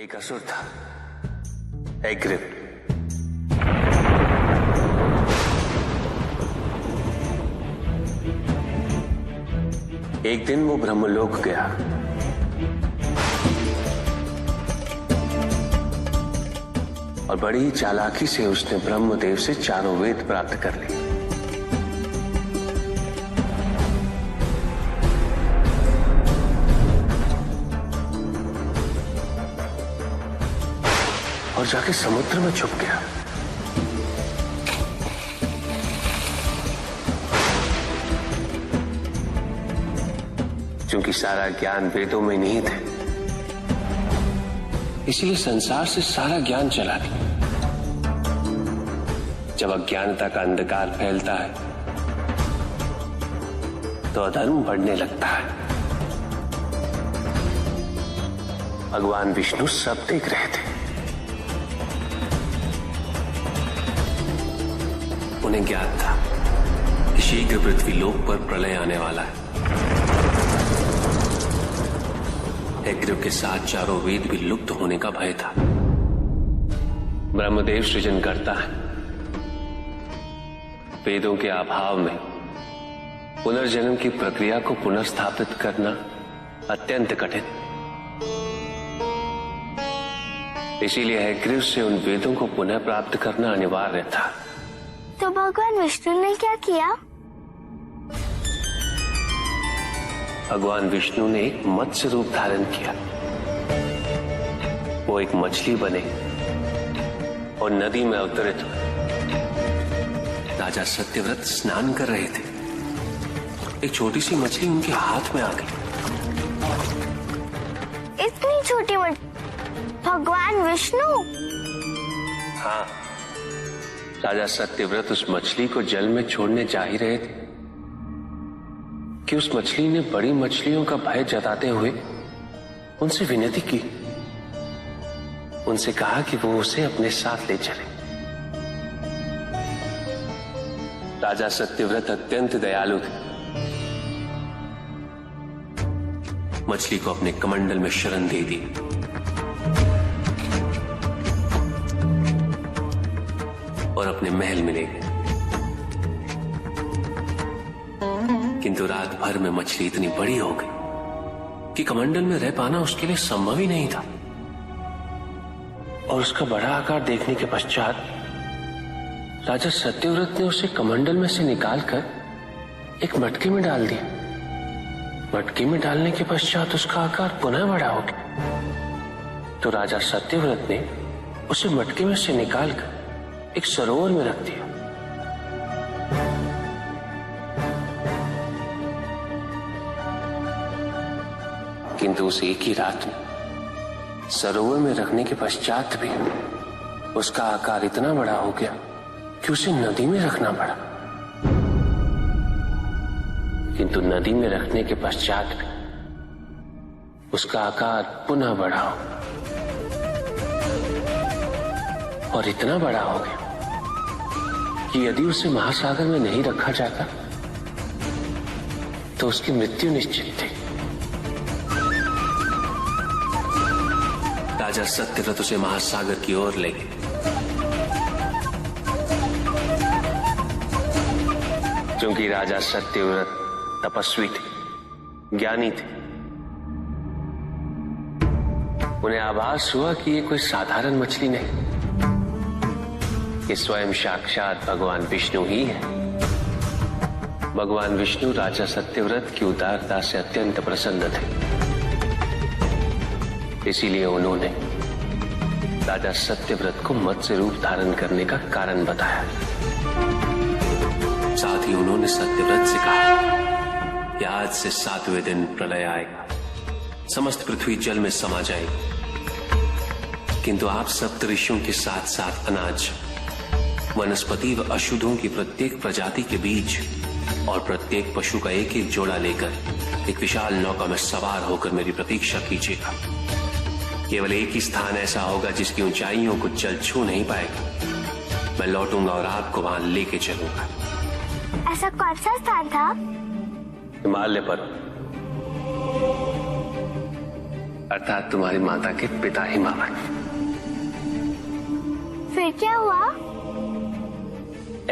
एक असुर था, एग्रिप। एक दिन वो ब्रह्मलोक गया। और बड़ी चालाकी से उसने ब्रह्मदेव से चारों वेद प्राप्त कर लिए। और जाके समुद्र में छुप गया। क्योंकि सारा ज्ञान वेदों में नहीं थे, इसलिए संसार से सारा ज्ञान चला गया। जब अज्ञानता का अंधकार फैलता है तो अधर्म बढ़ने लगता है। भगवान विष्णु सब देख रहे थे। उन्हें ज्ञात था कि शीघ्र पृथ्वी लोक पर प्रलय आने वाला है। एग्रिप के साथ चारों वेद भी लुप्त होने का भय था। ब्रह्मदेव सृजन करता है। वेदों के अभाव में पुनर्जन्म की प्रक्रिया को पुनर्स्थापित करना अत्यंत कठिन। इसीलिए एग्रिप से उन वेदों को पुनः प्राप्त करना अनिवार्य था। तो भगवान विष्णु ने क्या किया? भगवान विष्णु ने एक मत्स्य रूप धारण किया। वो एक मछली बने और नदी में अवतरित हुए। राजा सत्यव्रत स्नान कर रहे थे। एक छोटी सी मछली उनके हाथ में आ गई। इतनी छोटी मछली? भगवान विष्णु? हाँ, राजा सत्यव्रत उस मछली को जल में छोड़ने जा ही रहे थे कि उस मछली ने बड़ी मछलियों का भय जताते हुए उनसे विनती की। उनसे कहा कि वो उसे अपने साथ ले चले। राजा सत्यव्रत अत्यंत दयालु थे। मछली को अपने कमंडल में शरण दे दी और अपने महल में ले गए। किंतु रात भर में मछली इतनी बड़ी हो गई कि कमंडल में रह पाना उसके लिए संभव ही नहीं था। और उसका बड़ा आकार देखने के पश्चात राजा सत्यव्रत ने उसे कमंडल में से निकालकर एक मटके में डाल दिया। मटके में डालने के पश्चात उसका आकार पुनः बड़ा हो गया। तो राजा सत्यव्रत ने उसे मटके में से निकालकर एक सरोवर में रख दिया। किंतु उस एक ही रात में सरोवर में रखने के पश्चात भी उसका आकार इतना बड़ा हो गया कि उसे नदी में रखना पड़ा। किंतु नदी में रखने के पश्चात भी उसका आकार पुनः बढ़ा हो और इतना बड़ा हो गया कि यदि उसे महासागर में नहीं रखा जाता तो उसकी मृत्यु निश्चित थी। राजा सत्यव्रत उसे महासागर की ओर ले गए। क्योंकि राजा सत्यव्रत तपस्वी थे, ज्ञानी थे, उन्हें आभास हुआ कि ये कोई साधारण मछली नहीं, ये स्वयं साक्षात भगवान विष्णु ही है। भगवान विष्णु राजा सत्यव्रत की उदारता से अत्यंत प्रसन्न थे। इसीलिए उन्होंने राजा सत्यव्रत को मत्स्य रूप धारण करने का कारण बताया। साथ ही उन्होंने सत्यव्रत से कहा कि आज से 7वें दिन प्रलय आएगा, समस्त पृथ्वी जल में समा जाएगी। किंतु आप सप्त ऋषियों के साथ साथ अनाज, वनस्पति व अशुद्धों की प्रत्येक प्रजाति के बीज और प्रत्येक पशु का एक एक जोड़ा लेकर एक विशाल नौका में सवार होकर मेरी प्रतीक्षा कीजिएगा। केवल एक ही स्थान ऐसा होगा जिसकी ऊंचाइयों को जल छू नहीं पाएगा। मैं लौटूंगा और आपको वहां लेके चलूंगा। ऐसा कौन सा स्थान था? हिमालय पर। अर्थात तुम्हारी माता के पिता हिमावन। फिर क्या हुआ?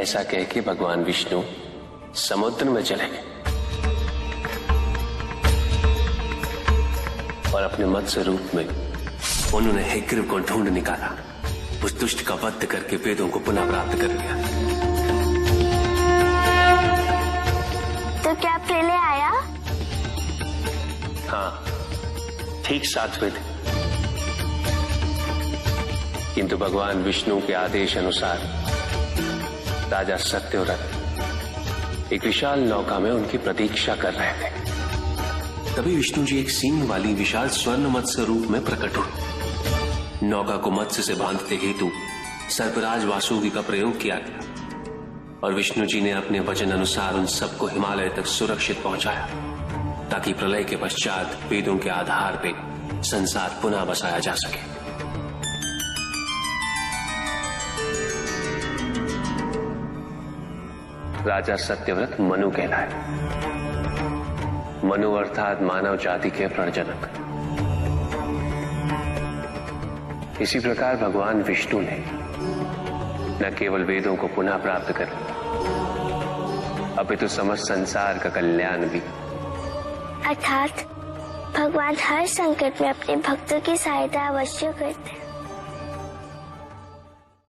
ऐसा कह के भगवान विष्णु समुद्र में चले गए और अपने मत्स्य रूप में उन्होंने हेग्रीव को ढूंढ निकाला। उस दुष्ट का वध करके वेदों को पुनः प्राप्त कर लिया। तो क्या प्रलय आया? हाँ, ठीक 7वें दिन। किंतु भगवान विष्णु के आदेश अनुसार राजा सत्यव्रत एक विशाल नौका में उनकी प्रतीक्षा कर रहे थे। तभी विष्णु जी एक सींग वाली विशाल स्वर्ण मत्स्य रूप में प्रकट हुए। नौका को मत्स्य से बांधते हेतु सर्पराज वासुकी का प्रयोग किया गया और विष्णु जी ने अपने वचन अनुसार उन सबको हिमालय तक सुरक्षित पहुंचाया, ताकि प्रलय के पश्चात वेदों के आधार पर संसार पुनः बसाया जा सके। राजा सत्यव्रत मनु कहलाए। मनु अर्थात मानव जाति के प्रणजनक। इसी प्रकार भगवान विष्णु ने न केवल वेदों को पुनः प्राप्त कर अपितु समस्त संसार का कल्याण भी। अर्थात भगवान हर संकट में अपने भक्तों की सहायता अवश्य करते हैं।